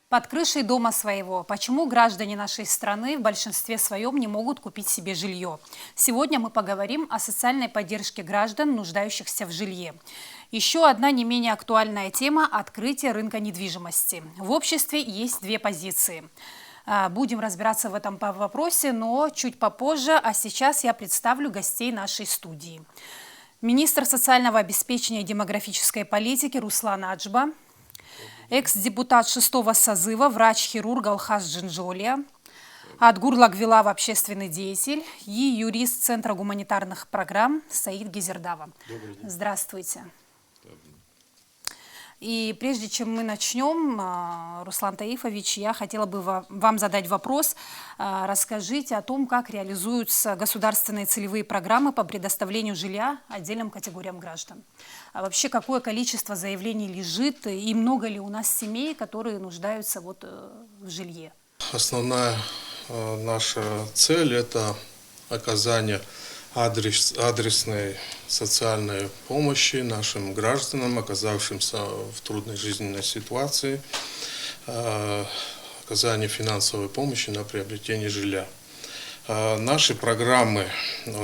Под крышей дома своего. Почему граждане нашей страны в большинстве своем не могут купить себе жилье? Сегодня мы поговорим о социальной поддержке граждан, нуждающихся в жилье. Еще одна не менее актуальная тема – открытие рынка недвижимости. В обществе есть две позиции. Будем разбираться в этом вопросе, но чуть попозже. А сейчас я представлю гостей нашей студии. Министр социального обеспечения и демографической политики Руслан Аджба, экс-депутат 6-го созыва, врач-хирург Алхаз Джинджолия, Адгур Лагвилав, общественный деятель, и юрист Центра гуманитарных программ Саид Гизердава. Здравствуйте. И прежде чем мы начнем, Руслан Таифович, я хотела бы вам задать вопрос. Расскажите о том, как реализуются государственные целевые программы по предоставлению жилья отдельным категориям граждан. А вообще, какое количество заявлений лежит и много ли у нас семей, которые нуждаются в жилье? Основная наша цель – это оказание адресной социальной помощи нашим гражданам, оказавшимся в трудной жизненной ситуации, оказание финансовой помощи на приобретение жилья. Наши программы,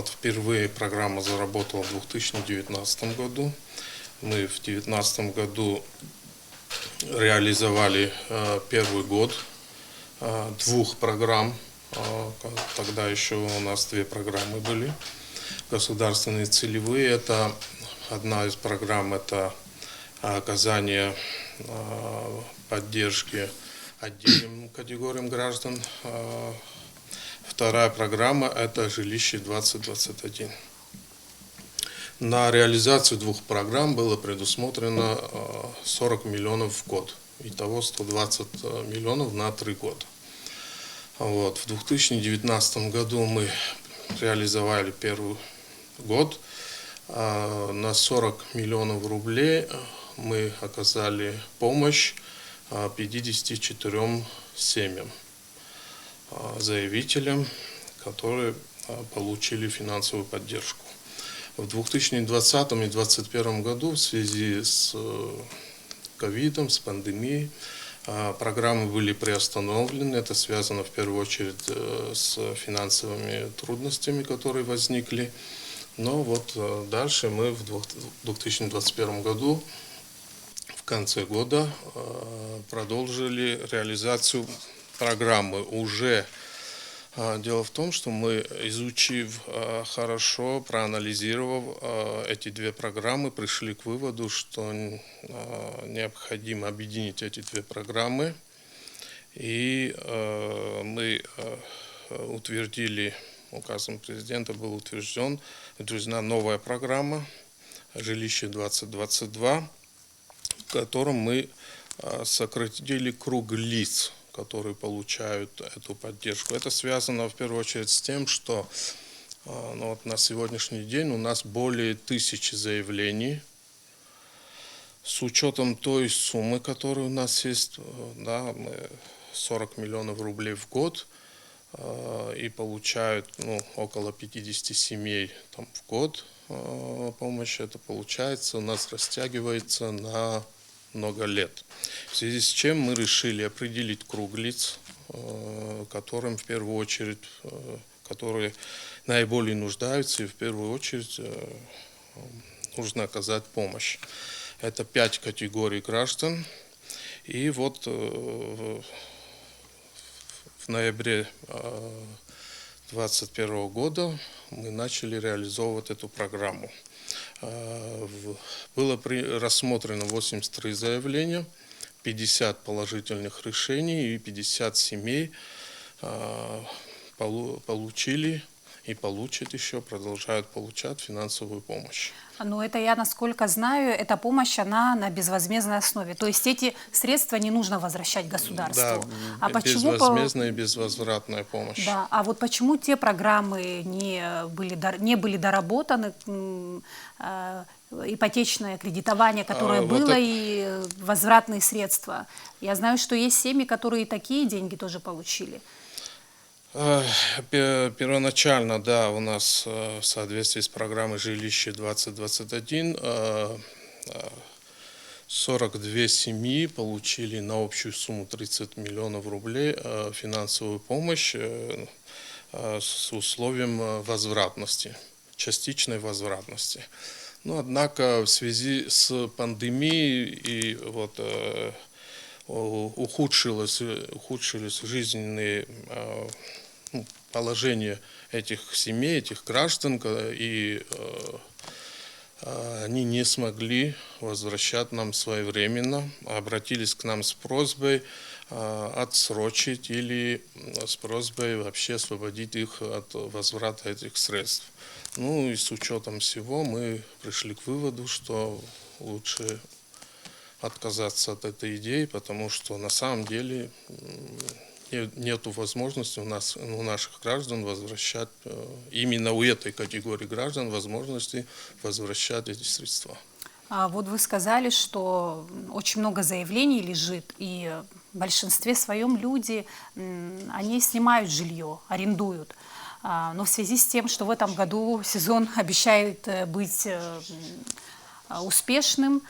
впервые программа заработала в 2019 году. Мы в 2019 году реализовали первый год двух программ. Тогда еще у нас две программы были. Государственные целевые. Это одна из программ, это оказание поддержки отдельным категориям граждан. Вторая программа – это жилище 2021. На реализацию двух программ было предусмотрено 40 миллионов в год. Итого 120 миллионов на 3 года. В 2019 году мы реализовали первый год. На 40 миллионов рублей мы оказали помощь 54 семьям, заявителям, которые получили финансовую поддержку. В 2020 и 2021 году в связи с ковидом, с пандемией, программы были приостановлены. Это связано в первую очередь с финансовыми трудностями, которые возникли. Но дальше мы в 2021 году, в конце года, продолжили реализацию программы. Уже дело в том, что мы, изучив хорошо, проанализировав эти две программы, пришли к выводу, что необходимо объединить эти две программы. И мы утвердили, указом президента была утверждена новая программа «Жилище 2022», в котором мы сократили круг лиц, которые получают эту поддержку. Это связано в первую очередь с тем, что на сегодняшний день у нас более 1000 заявлений. С учетом той суммы, которая у нас есть, мы 40 миллионов рублей в год, и получают около 50 семей в год помощь. Это получается, у нас растягивается на много лет. В связи с чем мы решили определить круг лиц, которым в первую очередь, которые наиболее нуждаются, и в первую очередь нужно оказать помощь. Это 5 категорий граждан. И в ноябре 2021 года мы начали реализовывать эту программу. Было рассмотрено 83 заявления, 50 положительных решений, и 50 семей получили и получат еще, продолжают получать финансовую помощь. Но это, я насколько знаю, эта помощь, она на безвозмездной основе. То есть эти средства не нужно возвращать государству. Да, безвозмездная и безвозвратная помощь. Да, а почему те программы не были доработаны, ипотечное кредитование, которое было, и возвратные средства? Я знаю, что есть семьи, которые и такие деньги тоже получили. Первоначально, да, у нас в соответствии с программой «Жилище 2021» 42 семьи получили на общую сумму 30 миллионов рублей финансовую помощь с условием возвратности, частичной возвратности. Но, однако, в связи с пандемией и ухудшились жизненные положения этих семей, этих граждан, и они не смогли возвращать нам своевременно, обратились к нам с просьбой отсрочить или с просьбой вообще освободить их от возврата этих средств. Ну и с учетом всего мы пришли к выводу, что лучше отказаться от этой идеи, потому что на самом деле нет возможности у наших граждан возвращать, именно у этой категории граждан, возможности возвращать эти средства. А вот вы сказали, что очень много заявлений лежит, и в большинстве своем люди, они снимают жилье, арендуют. Но в связи с тем, что в этом году сезон обещает быть успешным,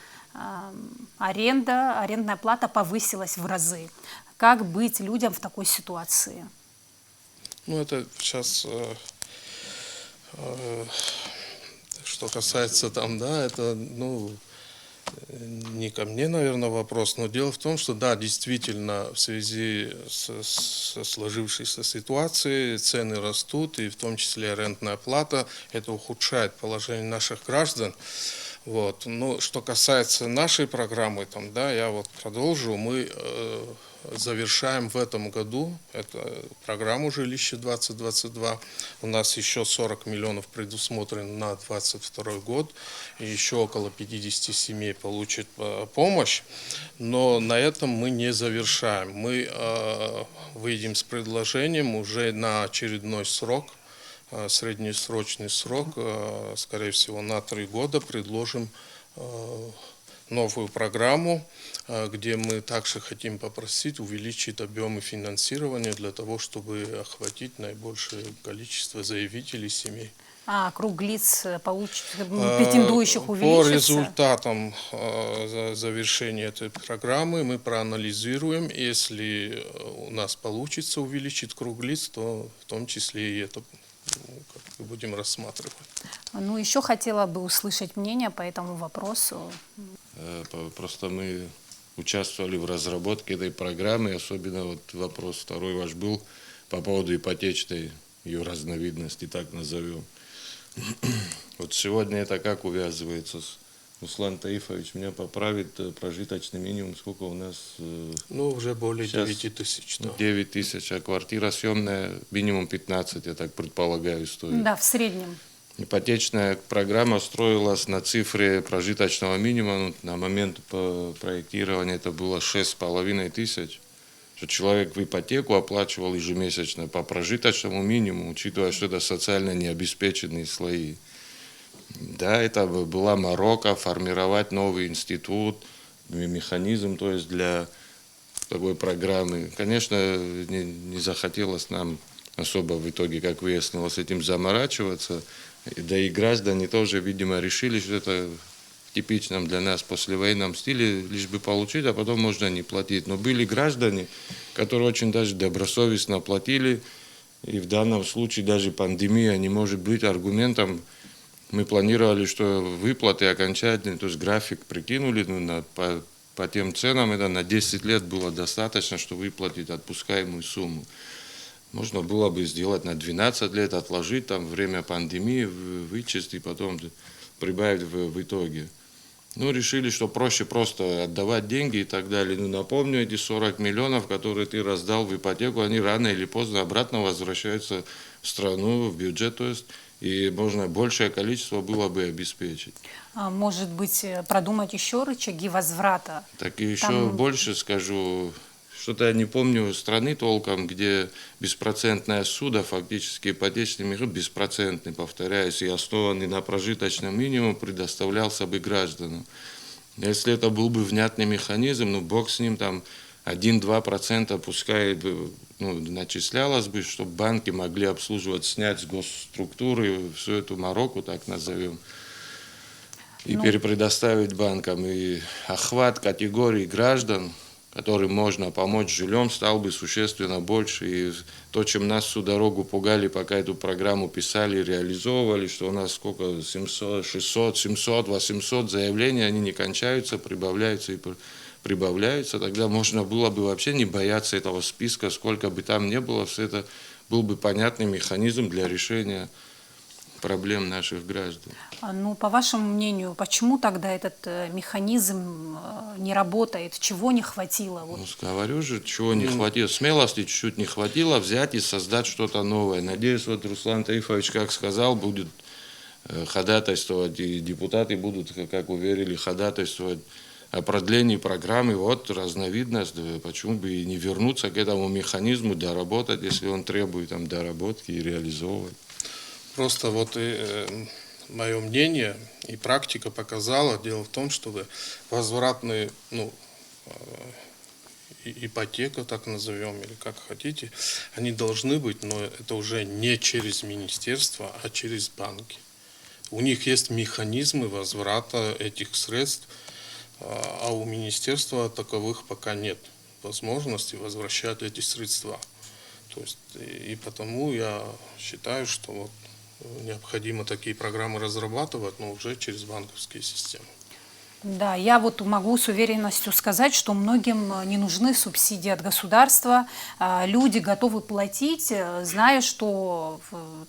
арендная плата повысилась в разы. Как быть людям в такой ситуации? Ну, это сейчас, что касается там, да, это, не ко мне, наверное, вопрос, но дело в том, что, да, действительно, в связи со сложившейся ситуацией цены растут, и в том числе арендная плата, это ухудшает положение наших граждан. Вот. Но что касается нашей программы, там, да, я вот продолжу, мы завершаем в этом году эту программу «Жилище-2022». У нас еще 40 миллионов предусмотрено на 2022 год, и еще около 50 семей получат помощь. Но на этом мы не завершаем. Мы выйдем с предложением уже на очередной срок, среднесрочный срок, скорее всего, на 3 года предложим новую программу, где мы также хотим попросить увеличить объемы финансирования для того, чтобы охватить наибольшее количество заявителей семей. А круг лиц претендующих увеличится? По результатам завершения этой программы мы проанализируем. Если у нас получится увеличить круг лиц, то в том числе и это будем рассматривать. Ну, еще хотела бы услышать мнение по этому вопросу. Просто мы участвовали в разработке этой программы, особенно вот вопрос второй ваш был по поводу ипотечной ее разновидности, так назовем. Вот сегодня это как увязывается? Руслан Таифович меня поправит, прожиточный минимум, сколько у нас? Ну, уже более сейчас 9 тысяч. Да. 9 тысяч, а квартира съемная минимум 15, я так предполагаю, стоит. Да, в среднем. Ипотечная программа строилась на цифре прожиточного минимума. На момент проектирования это было 6,5 тысяч. Что человек в ипотеку оплачивал ежемесячно по прожиточному минимуму, учитывая, что это социально необеспеченные слои. Да, это была морока формировать новый институт, механизм, то есть для такой программы. Конечно, не захотелось нам особо в итоге, как выяснилось, этим заморачиваться. Да и граждане тоже, видимо, решили, что это в типичном для нас послевоенном стиле, лишь бы получить, а потом можно не платить. Но были граждане, которые очень даже добросовестно платили, и в данном случае даже пандемия не может быть аргументом. Мы планировали, что выплаты окончательные, то есть график прикинули, по тем ценам это на 10 лет было достаточно, чтобы выплатить отпускаемую сумму. Можно было бы сделать на 12 лет, отложить там время пандемии, вычесть и потом прибавить в итоге. Ну, решили, что проще просто отдавать деньги и так далее. Ну, напомню, эти 40 миллионов, которые ты раздал в ипотеку, они рано или поздно обратно возвращаются в страну, в бюджет, то есть, и можно большее количество было бы обеспечить. А может быть, продумать еще рычаги возврата? Так и еще больше скажу. Что-то я не помню страны толком, где беспроцентная ссуда, фактически ипотечный механизм, беспроцентный, повторяюсь, и основанный на прожиточном минимуме, предоставлялся бы гражданам. Если это был бы внятный механизм, ну бог с ним, там 1-2% пускай начислялось бы, чтобы банки могли обслуживать, снять с госструктуры всю эту мороку, так назовем. и перепредоставить банкам. И охват категорий граждан, которым можно помочь жильем, стал бы существенно больше. И то, чем нас всю дорогу пугали, пока эту программу писали, реализовывали, что у нас сколько, 700, 600, 700, 800 заявлений, они не кончаются, прибавляются и прибавляются. Тогда можно было бы вообще не бояться этого списка, сколько бы там ни было, все это был бы понятный механизм для решения проблем наших граждан. Ну, по вашему мнению, почему тогда этот механизм не работает? Чего не хватило? Вот. Ну, говорю же, чего не хватило. Смелости чуть-чуть не хватило взять и создать что-то новое. Надеюсь, вот Руслан Таифович, как сказал, будет ходатайствовать, и депутаты будут, как уверили, ходатайствовать о продлении программы. Вот разновидность, почему бы и не вернуться к этому механизму, доработать, если он требует там доработки, и реализовывать. Просто вот мое мнение и практика показала, дело в том, что возвратные, ипотека, так назовем, или как хотите, они должны быть, но это уже не через министерство, а через банки. У них есть механизмы возврата этих средств, а у министерства таковых пока нет возможности возвращать эти средства. То есть, и потому я считаю, что вот необходимо такие программы разрабатывать, но уже через банковские системы. Да, я вот могу с уверенностью сказать, что многим не нужны субсидии от государства. Люди готовы платить, зная, что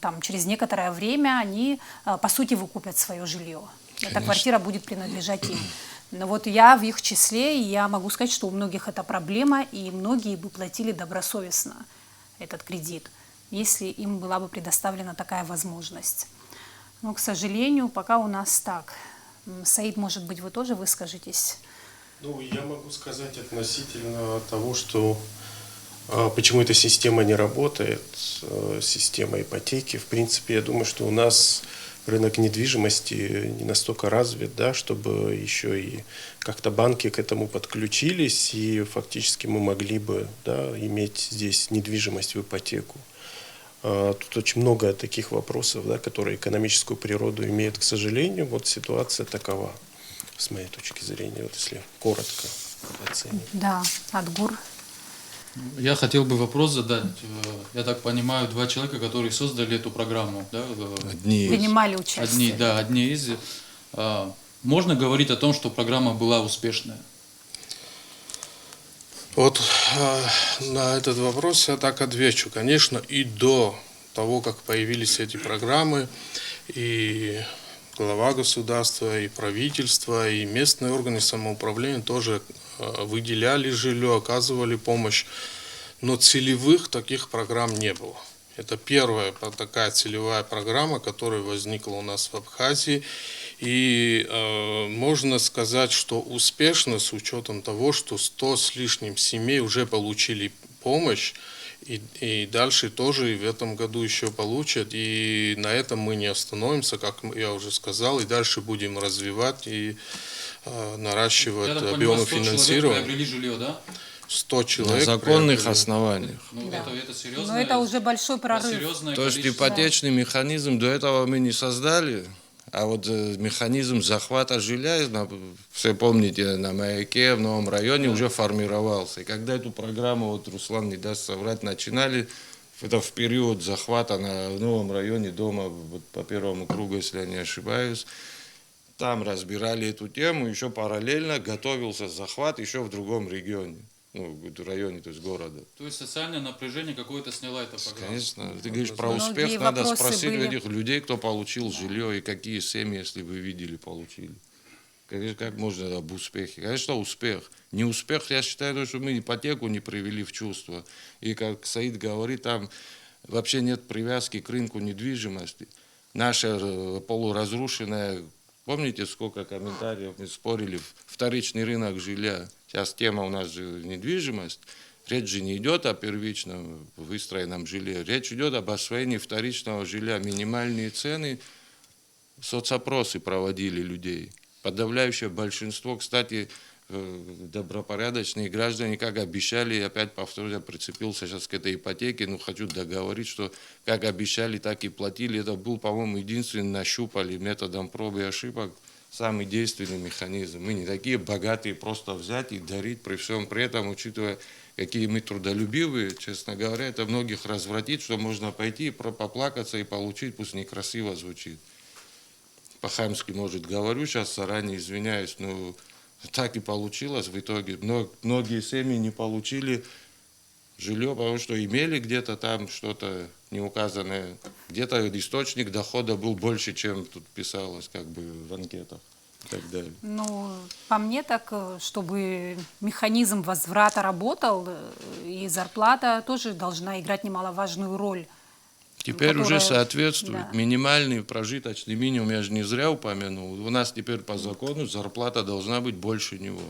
там, через некоторое время они, по сути, выкупят свое жилье. Эта квартира будет принадлежать им. Но вот я в их числе, и я могу сказать, что у многих это проблема, и многие бы платили добросовестно этот кредит, если им была бы предоставлена такая возможность. Но, к сожалению, пока у нас так. Саид, может быть, вы тоже выскажетесь? Ну, я могу сказать относительно того, что почему эта система не работает, система ипотеки. В принципе, я думаю, что у нас рынок недвижимости не настолько развит, да, чтобы еще и как-то банки к этому подключились, и фактически мы могли бы, да, иметь здесь недвижимость в ипотеку. Тут очень много таких вопросов, да, которые экономическую природу имеют, к сожалению. Вот ситуация такова, с моей точки зрения, вот если коротко оценить. Да, Адгур. Я хотел бы вопрос задать. Я так понимаю, два человека, которые создали эту программу, да? Принимали участие. Одни из. Можно говорить о том, что программа была успешная? Вот на этот вопрос я так отвечу. Конечно, и до того, как появились эти программы, и глава государства, и правительство, и местные органы самоуправления тоже выделяли жилье, оказывали помощь. Но целевых таких программ не было. Это первая такая целевая программа, которая возникла у нас в Абхазии. И можно сказать, что успешно, с учетом того, что 100 с лишним семей уже получили помощь, и дальше тоже и в этом году еще получат. И на этом мы не остановимся, как я уже сказал, и дальше будем развивать и наращивать объемы финансирования. Приобрели жилье, да? 100 человек. На законных основаниях. Ну, Да. это серьезно. Но это уже большой прорыв. То есть ипотечный механизм до этого мы не создали, а вот механизм захвата жилья, все помните, на Маяке, в Новом районе уже формировался. И когда эту программу, вот Руслан не даст соврать, начинали, это в период захвата в Новом районе дома, вот по первому кругу, если я не ошибаюсь, там разбирали эту тему, еще параллельно готовился захват еще в другом регионе. В районе, то есть города. То есть социальное напряжение какое-то сняло эта программа? Конечно. Ты говоришь про Многие успех, надо вопросы спросить у были. этих людей, кто получил жилье и какие семьи, если вы видели, получили. Как можно об успехе? Конечно, успех. Не успех, я считаю, что мы ипотеку не привели в чувство. И как Саид говорит, там вообще нет привязки к рынку недвижимости. Наша полуразрушенная, помните, сколько комментариев мы спорили, вторичный рынок жилья. Сейчас тема у нас же недвижимость. Речь же не идет о первичном выстроенном жилье. Речь идет об освоении вторичного жилья. Минимальные цены, соцопросы проводили людей. Подавляющее большинство, кстати, добропорядочные граждане, как обещали, опять повторюсь, я прицепился сейчас к этой ипотеке, но хочу договорить, что как обещали, так и платили. Это был, по-моему, единственный, нащупали методом проб и ошибок самый действенный механизм. Мы не такие богатые просто взять и дарить, при всем при этом, учитывая, какие мы трудолюбивые, честно говоря, это многих развратит, что можно пойти и поплакаться и получить, пусть некрасиво звучит. По-хамски, может, говорю сейчас, заранее извиняюсь, но так и получилось в итоге. Многие семьи не получили жилье, потому что имели где-то там что-то неуказанное, где-то источник дохода был больше, чем тут писалось как бы в анкетах и так далее. Ну, по мне так, чтобы механизм возврата работал, и зарплата тоже должна играть немаловажную роль. Теперь уже которая- соответствует да. минимальный прожиточный минимум, я же не зря упомянул, у нас теперь по закону зарплата должна быть больше него.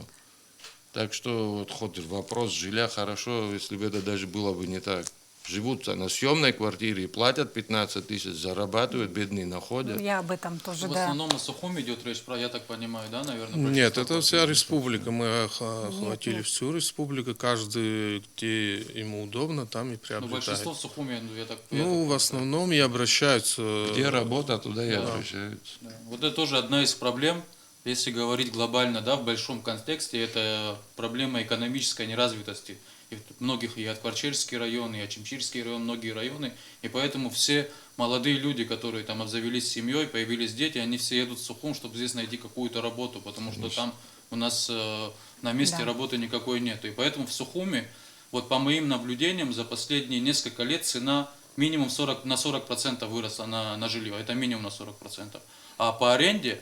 Так что вот хоть вопрос жилья хорошо, если бы это даже было бы не так. Живут на съемной квартире и платят 15 тысяч, зарабатывают, бедные находят. Я об этом тоже, В да. основном на Сухуми идет речь про, я так понимаю, да, наверное? Нет, большинство это вся квартир. республика. Мы охватили нет. всю республику. Каждый, где ему удобно, там и Ну, приобретает. большинство в Сухуми, ну, я так Ну, в основном и обращаются. Где работа, туда и обращаются. Да. Вот это тоже одна из проблем, если говорить глобально, да, в большом контексте, это проблема экономической неразвитости. И многих и Аткварчельский район, и Ачимчирский район, многие районы. И поэтому все молодые люди, которые там обзавелись семьей, появились дети, они все едут в Сухум, чтобы здесь найти какую-то работу, потому что там у нас на месте Да. работы никакой нет. И поэтому в Сухуме, вот по моим наблюдениям, за последние несколько лет цена минимум 40, на 40% выросла на жилье. Это минимум на 40%. А по аренде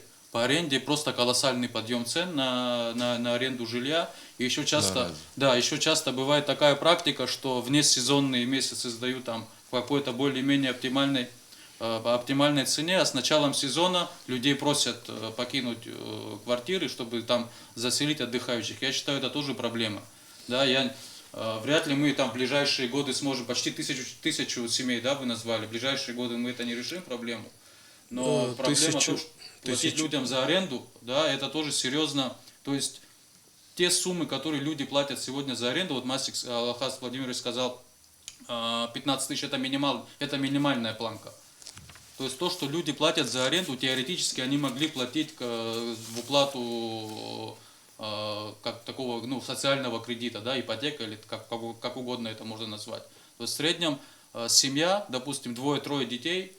просто колоссальный подъем цен на аренду жилья. И еще часто, да, еще часто бывает такая практика, что в несезонные месяцы сдают там в какой-то более-менее оптимальной цене, а с началом сезона людей просят покинуть квартиры, чтобы там заселить отдыхающих. Я считаю, это тоже проблема. Да, вряд ли мы там в ближайшие годы сможем, почти тысячу семей, да, вы назвали, в ближайшие годы мы это не решим проблему. Но проблема то, что платить людям за аренду, да, это тоже серьезно. То есть те суммы, которые люди платят сегодня за аренду, вот Масик Алхас Владимирович сказал, 15 тысяч это минимальная планка. То есть то, что люди платят за аренду, теоретически они могли платить в уплату как такого, ну, социального кредита, да, ипотека или как угодно это можно назвать. То есть в среднем семья, допустим, 2-3 детей,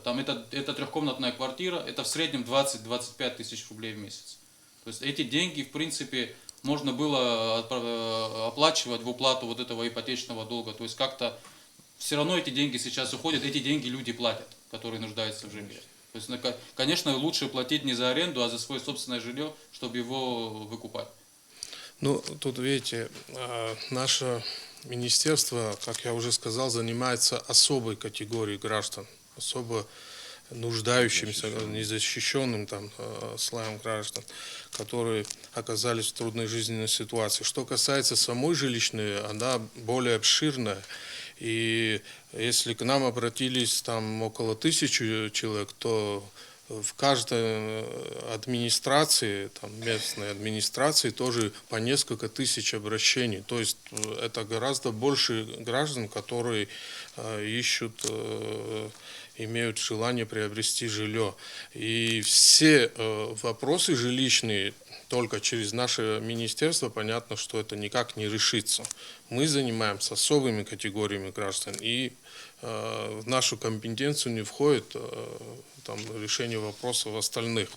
там это трехкомнатная квартира, это в среднем 20-25 тысяч рублей в месяц. То есть эти деньги, в принципе, можно было оплачивать в уплату вот этого ипотечного долга. То есть как-то все равно эти деньги сейчас уходят, эти деньги люди платят, которые нуждаются в жилье. То есть, конечно, лучше платить не за аренду, а за свое собственное жилье, чтобы его выкупать. Ну, тут, видите, наше министерство, как я уже сказал, занимается особой категорией граждан, особо нуждающимся, незащищенным там слоем граждан, которые оказались в трудной жизненной ситуации. Что касается самой жилищной, она более обширная. И если к нам обратились там около 1000 человек, то в каждой администрации, там, местной администрации тоже по несколько тысяч обращений. То есть это гораздо больше граждан, которые ищут, имеют желание приобрести жилье. И все вопросы жилищные только через наше министерство, понятно, что это никак не решится. Мы занимаемся особыми категориями граждан, и в нашу компетенцию не входит там, решение вопросов остальных.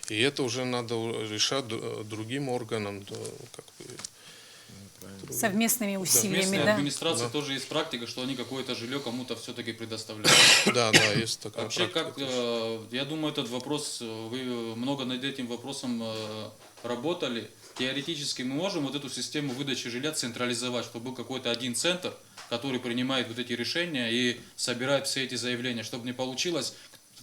И это уже надо решать другим органам. Как бы, Совместными В усилиями, местной да? администрации тоже есть практика, что они какое-то жилье кому-то все-таки предоставляют. да, есть такая Вообще, практика. я думаю, этот вопрос, вы много над этим вопросом работали. Теоретически мы можем вот эту систему выдачи жилья централизовать, чтобы был какой-то один центр, который принимает вот эти решения и собирает все эти заявления, чтобы не получилось.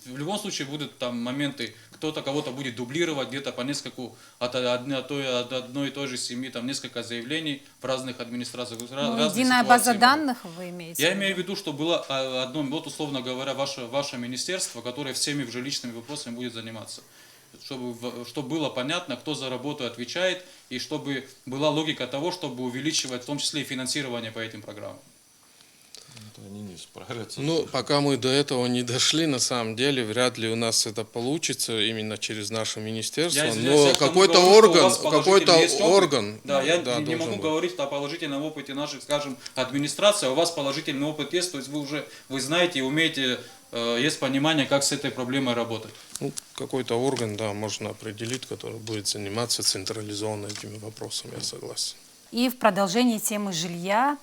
В любом случае будут там моменты, кто-то кого-то будет дублировать, где-то по нескольку, от одной и той же семьи, там несколько заявлений в разных администрациях. Ну, единая база данных вы имеете? Я имею в виду, что было одно, вот условно говоря, ваше министерство, которое всеми жилищными вопросами будет заниматься. Чтобы было понятно, кто за работу отвечает, и чтобы была логика того, чтобы увеличивать в том числе и финансирование по этим программам. Это они не справятся. Ну, пока мы до этого не дошли, на самом деле, вряд ли у нас это получится именно через наше министерство. Я извиняюсь, Но я к тому какой-то говорю, что у орган, вас положительный есть опыт. орган, Да, я не должен могу быть. говорить о положительном опыте наших, скажем, администрации, а у вас положительный опыт есть, то есть вы знаете и умеете, есть понимание, как с этой проблемой работать. Ну, какой-то орган, да, можно определить, который будет заниматься централизованно этими вопросами, я согласен. И в продолжении темы жилья,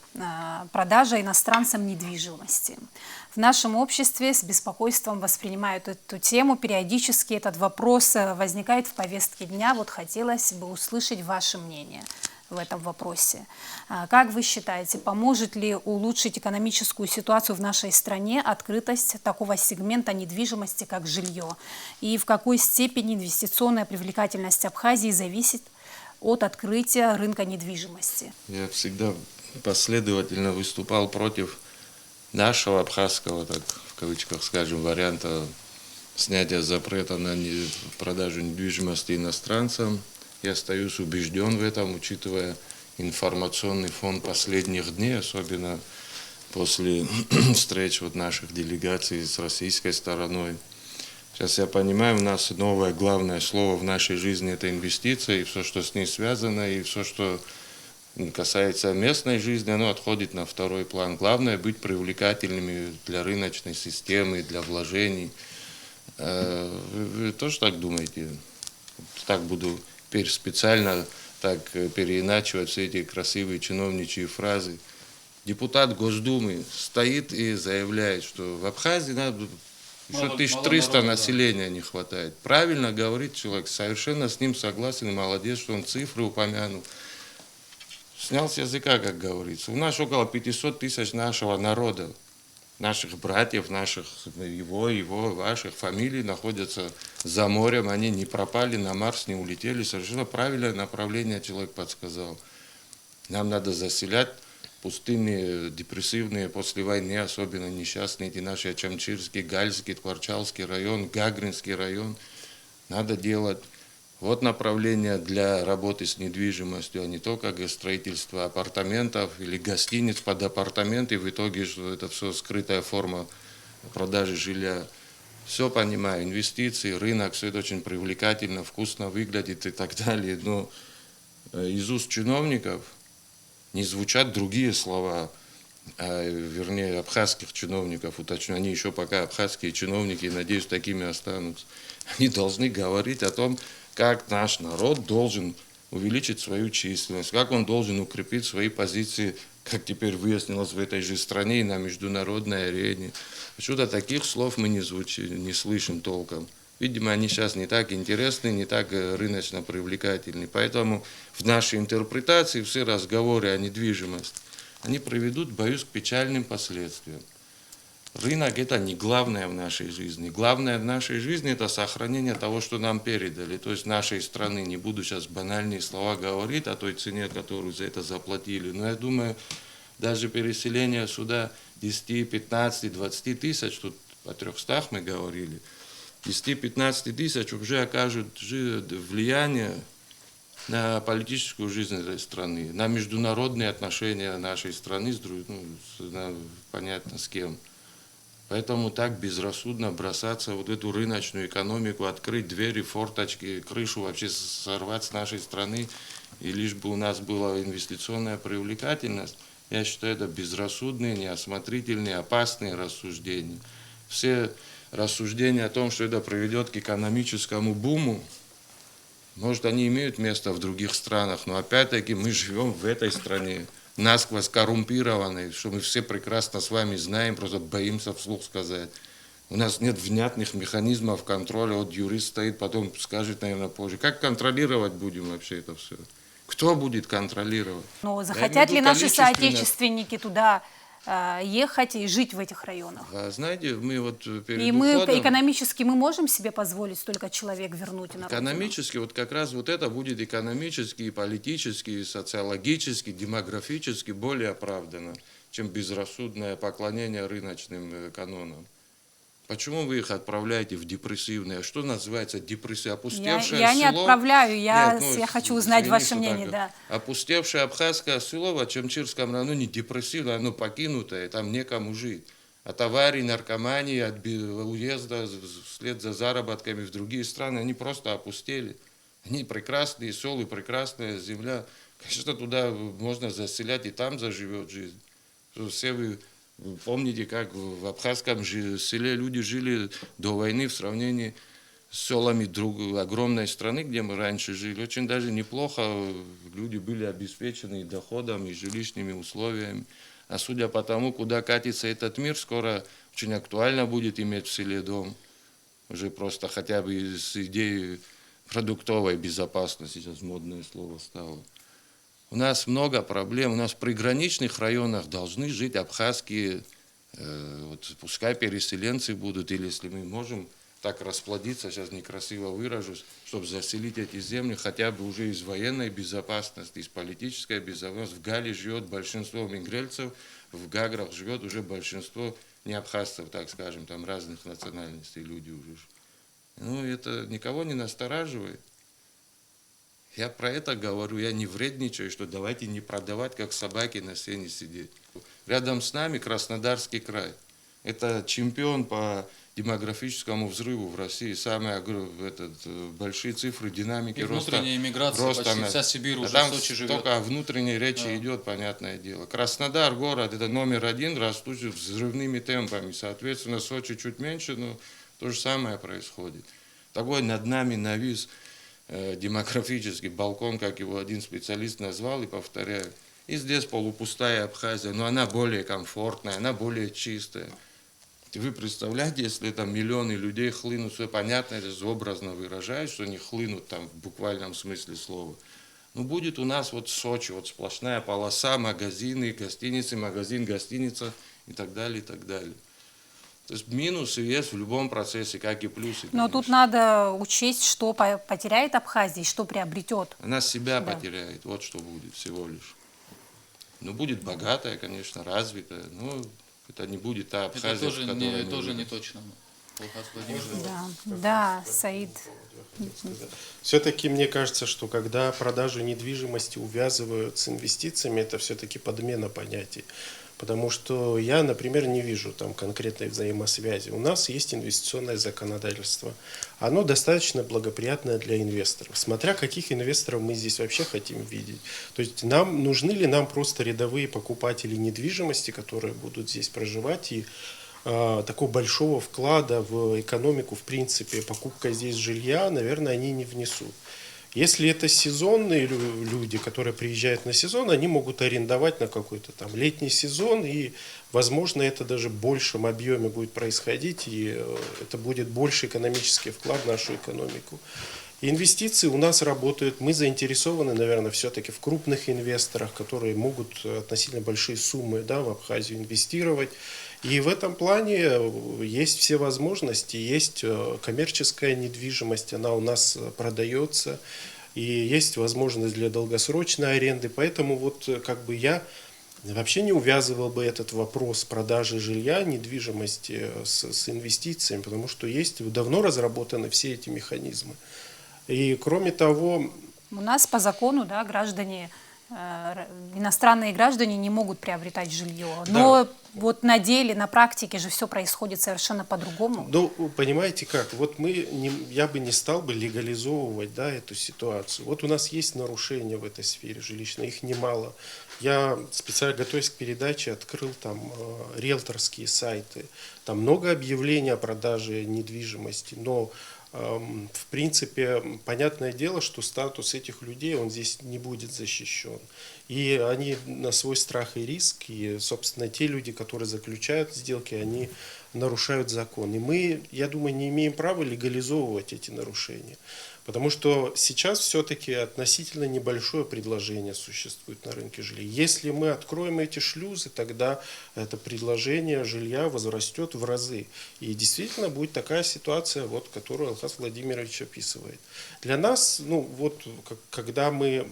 продажа иностранцам недвижимости. В нашем обществе с беспокойством воспринимают эту тему. Периодически этот вопрос возникает в повестке дня. Вот хотелось бы услышать ваше мнение в этом вопросе. Как вы считаете, поможет ли улучшить экономическую ситуацию в нашей стране открытость такого сегмента недвижимости, как жилье? И в какой степени инвестиционная привлекательность Абхазии зависит от открытия рынка недвижимости? Я всегда последовательно выступал против нашего абхазского, так в кавычках скажем, варианта снятия запрета на продажу недвижимости иностранцам. Я остаюсь убежден в этом, учитывая информационный фон последних дней, особенно после встреч наших делегаций с российской стороной. Сейчас я понимаю, у нас новое главное слово в нашей жизни – это инвестиции, и все, что с ней связано, и все, что касается местной жизни, оно отходит на второй план. Главное – быть привлекательными для рыночной системы, для вложений. Вы тоже так думаете? Так буду специально так переиначивать все эти красивые чиновничьи фразы. Депутат Госдумы стоит и заявляет, что в Абхазии надо... Еще 1300 населения не хватает. Правильно говорит человек, совершенно с ним согласен, молодец, что он цифры упомянул. Снял с языка, как говорится. У нас около 500 тысяч нашего народа, наших братьев, наших, его, ваших фамилий находятся за морем, они не пропали, на Марс не улетели. Совершенно правильное направление человек подсказал. Нам надо заселять пустынные, депрессивные после войны, особенно несчастные эти наши Ачамчирский, Гальский, Творчалский район, Гагринский район. Надо делать вот направление для работы с недвижимостью, а не только строительство апартаментов или гостиниц под апартаменты. В итоге, что это все скрытая форма продажи жилья. Все понимаю, инвестиции, рынок, все это очень привлекательно, вкусно выглядит и так далее. Но из уст чиновников не звучат другие слова, вернее, абхазских чиновников, уточню, они еще пока абхазские чиновники, надеюсь, такими останутся. Они должны говорить о том, как наш народ должен увеличить свою численность, как он должен укрепить свои позиции, как теперь выяснилось в этой же стране и на международной арене. Почему-то таких слов мы не слышим толком. Видимо, они сейчас не так интересны, не так рыночно привлекательны. Поэтому в нашей интерпретации все разговоры о недвижимости, они приведут, боюсь, к печальным последствиям. Рынок – это не главное в нашей жизни. Главное в нашей жизни – это сохранение того, что нам передали. То есть нашей страны. Не буду сейчас банальные слова говорить о той цене, которую за это заплатили. Но я думаю, даже переселение сюда 10, 15, 20 тысяч, тут о 300 мы говорили, 10-15 тысяч уже окажут влияние на политическую жизнь этой страны, на международные отношения нашей страны, понятно с кем. Поэтому так безрассудно бросаться вот эту рыночную экономику, открыть двери, форточки, крышу вообще сорвать с нашей страны, и лишь бы у нас была инвестиционная привлекательность, я считаю, это безрассудные, неосмотрительные, опасные рассуждения. Все рассуждения о том, что это приведет к экономическому буму, может, они имеют место в других странах, но опять-таки мы живем в этой стране, насквозь коррумпированной, что мы все прекрасно с вами знаем, просто боимся вслух сказать. У нас нет внятных механизмов контроля, вот юрист стоит, потом скажет, наверное, позже. Как контролировать будем вообще это все? Кто будет контролировать? Но захотят ли наши соотечественники туда ехать и жить в этих районах? А знаете, мы вот перед И мы уходом, экономически мы можем себе позволить столько человек вернуть на родину? экономически, вот как раз вот это будет экономически, политически, социологически, демографически более оправдано, чем безрассудное поклонение рыночным канонам. Почему вы их отправляете в депрессивное? Что называется депрессия? Опустевшее Я не село? отправляю, Нет, я хочу узнать извини, ваше что мнение, так. да. Опустевшее абхазское село в Ачамчирском районе не депрессивное, оно покинутое, там некому жить. От аварий, наркомании, от уезда вслед за заработками в другие страны, они просто опустели. Они прекрасные селы, прекрасная земля. Конечно, туда можно заселять, и там заживет жизнь. Все вы помните, как в абхазском селе люди жили до войны в сравнении с селами огромной страны, где мы раньше жили. Очень даже неплохо люди были обеспечены и доходом, и жилищными условиями. А судя по тому, куда катится этот мир, скоро очень актуально будет иметь в селе дом. Уже просто хотя бы с идеей продуктовой безопасности, сейчас модное слово стало. У нас много проблем. У нас в приграничных районах должны жить абхазские, вот пускай переселенцы будут, или если мы можем так расплодиться, сейчас некрасиво выражусь, чтобы заселить эти земли хотя бы уже из военной безопасности, из политической безопасности. В Гале живет большинство мигрельцев, в Гаграх живет уже большинство не абхазцев, так скажем, там разных национальностей люди уже. Ну, это никого не настораживает. Я про это говорю, я не вредничаю, что давайте не продавать, как собаки на сене сидеть. Рядом с нами Краснодарский край. Это чемпион по демографическому взрыву в России. Самые большие цифры динамики И внутренняя иммиграция, роста. почти вся Сибирь уже там в Сочи живет. только о внутренней речи идет, понятное дело. Краснодар, город, это номер один, растущий взрывными темпами. Соответственно, Сочи чуть меньше, но то же самое происходит. Такой над нами навис демографический балкон, как его один специалист назвал, и повторяю. И здесь полупустая Абхазия, но она более комфортная, она более чистая. Вы представляете, если там миллионы людей хлынут, все понятно, это же образно выражает, что они хлынут там в буквальном смысле слова. Но будет у нас вот Сочи, вот сплошная полоса, магазины, гостиницы, магазин, гостиница и так далее, и так далее. То есть минусы есть в любом процессе, как и плюсы. Но тут надо учесть, что потеряет Абхазия и что приобретет. Она себя Да. потеряет, вот что будет всего лишь. Ну, будет богатая, конечно, развитая, но это не будет та Абхазия, Это тоже, в которой мы тоже живем. не точно. Алхаз Владимирович. Да, Саид. Все-таки мне кажется, что когда продажи недвижимости увязывают с инвестициями, это все-таки подмена понятий. Потому что я, например, не вижу там конкретной взаимосвязи. У нас есть инвестиционное законодательство. Оно достаточно благоприятное для инвесторов. Смотря каких инвесторов мы здесь вообще хотим видеть. То есть нужны ли нам просто рядовые покупатели недвижимости, которые будут здесь проживать, и такого большого вклада в экономику, в принципе, покупка здесь жилья, наверное, они не внесут. Если это сезонные люди, которые приезжают на сезон, они могут арендовать на какой-то там летний сезон, и, возможно, это даже в большем объеме будет происходить, и это будет больше экономический вклад в нашу экономику. Инвестиции у нас работают, мы заинтересованы, наверное, все-таки в крупных инвесторах, которые могут относительно большие суммы, да, в Абхазию инвестировать. И в этом плане есть все возможности, есть коммерческая недвижимость, она у нас продается, и есть возможность для долгосрочной аренды. Поэтому вот как бы я вообще не увязывал бы этот вопрос продажи жилья, недвижимости с инвестициями, потому что есть давно разработаны все эти механизмы. И кроме того... У нас по закону, да, иностранные граждане не могут приобретать жилье. Но вот на деле, на практике же все происходит совершенно по-другому. Ну, понимаете как, вот я бы не стал бы легализовывать, да, эту ситуацию. Вот у нас есть нарушения в этой сфере жилищной, их немало. Я специально, готовясь к передаче, открыл там риэлторские сайты. Там много объявлений о продаже недвижимости, но в принципе, понятное дело, что статус этих людей, он здесь не будет защищен. И они на свой страх и риск, и, собственно, те люди, которые заключают сделки, они нарушают закон. И мы, я думаю, не имеем права легализовывать эти нарушения. Потому что сейчас все-таки относительно небольшое предложение существует на рынке жилья. Если мы откроем эти шлюзы, тогда это предложение жилья возрастет в разы. И действительно будет такая ситуация, вот, которую Алхаз Владимирович описывает. Для нас, ну, вот, когда мы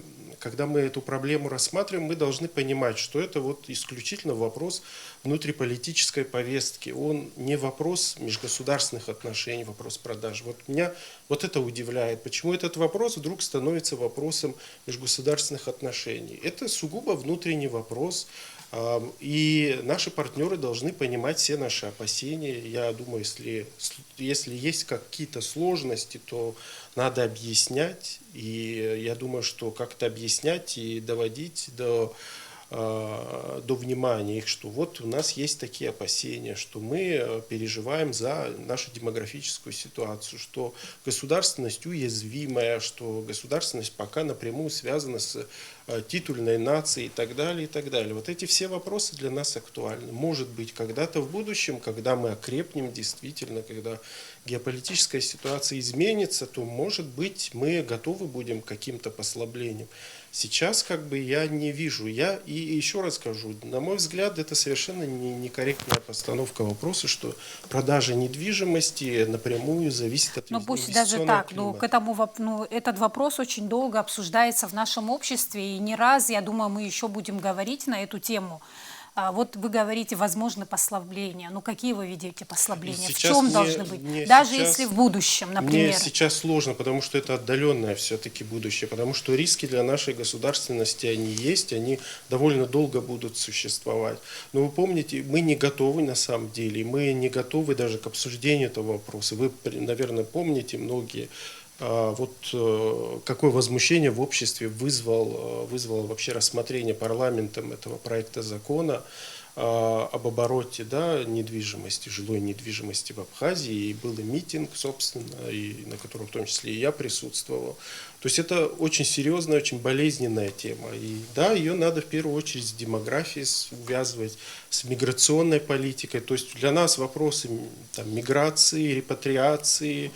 эту проблему рассматриваем, мы должны понимать, что это вот исключительно вопрос внутриполитической повестки. Он не вопрос межгосударственных отношений, вопрос продаж. Вот меня вот это удивляет. Почему этот вопрос вдруг становится вопросом межгосударственных отношений? Это сугубо внутренний вопрос. И наши партнеры должны понимать все наши опасения. Я думаю, если есть какие-то сложности, то надо объяснять. И я думаю, что как-то объяснять и доводить до внимания их, что вот у нас есть такие опасения, что мы переживаем за нашу демографическую ситуацию, что государственность уязвимая, что государственность пока напрямую связана с титульной нацией и так далее, и так далее. Вот эти все вопросы для нас актуальны. Может быть, когда-то в будущем, когда мы окрепнем действительно, когда геополитическая ситуация изменится, то, может быть, мы готовы будем к каким-то послаблениям. Сейчас я не вижу. И еще раз скажу, на мой взгляд, это совершенно некорректная постановка вопроса, что продажа недвижимости напрямую зависит от Ну пусть даже так, но к этому этот вопрос очень долго обсуждается в нашем обществе, и не раз, я думаю, мы еще будем говорить на эту тему. Вот вы говорите, возможны послабления. Ну какие вы видите послабления? В чем должны быть? Даже если в будущем, например. Мне сейчас сложно, потому что это отдаленное все-таки будущее, потому что риски для нашей государственности, они есть, они довольно долго будут существовать. Но вы помните, мы не готовы на самом деле, мы не готовы даже к обсуждению этого вопроса. Вы, наверное, помните многие, какое возмущение в обществе вызвало вообще рассмотрение парламентом этого проекта закона об обороте недвижимости, жилой недвижимости в Абхазии. И был и митинг, собственно, и на котором в том числе и я присутствовал. То есть это очень серьезная, очень болезненная тема. И ее надо в первую очередь с демографией увязывать, с миграционной политикой. То есть для нас вопросы миграции, репатриации,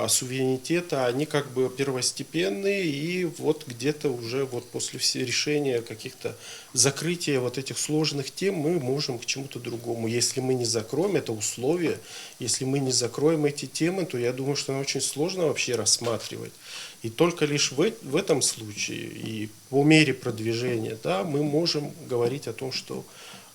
суверенитета, они первостепенные, и вот где-то уже после решения каких-то закрытия этих сложных тем мы можем к чему-то другому. Если мы не закроем это условие, если мы не закроем эти темы, то я думаю, что очень сложно вообще рассматривать. И только лишь в этом случае и по мере продвижения мы можем говорить о том, что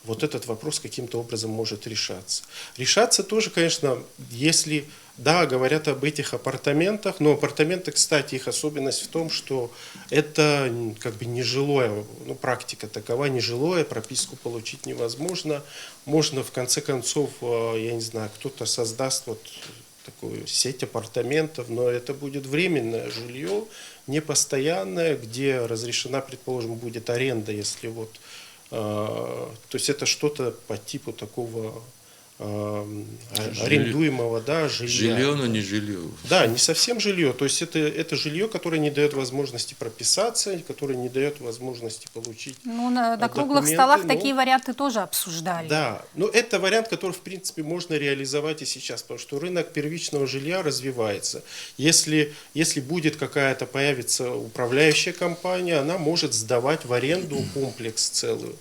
вот этот вопрос каким-то образом может решаться. Решаться тоже, конечно, если, говорят об этих апартаментах, но апартаменты, кстати, их особенность в том, что это нежилое, практика такова, нежилое, прописку получить невозможно. Можно, в конце концов, я не знаю, кто-то создаст такую сеть апартаментов, но это будет временное жилье, непостоянное, где разрешена, предположим, будет аренда, если то есть это что-то по типу такого арендуемого жилья. Жилье, но не жилье. Да, не совсем жилье. То есть это жилье, которое не дает возможности прописаться, которое не дает возможности получить на круглых столах такие варианты тоже обсуждали. Да, но это вариант, который, в принципе, можно реализовать и сейчас, потому что рынок первичного жилья развивается. Если будет появится управляющая компания, она может сдавать в аренду комплекс целый.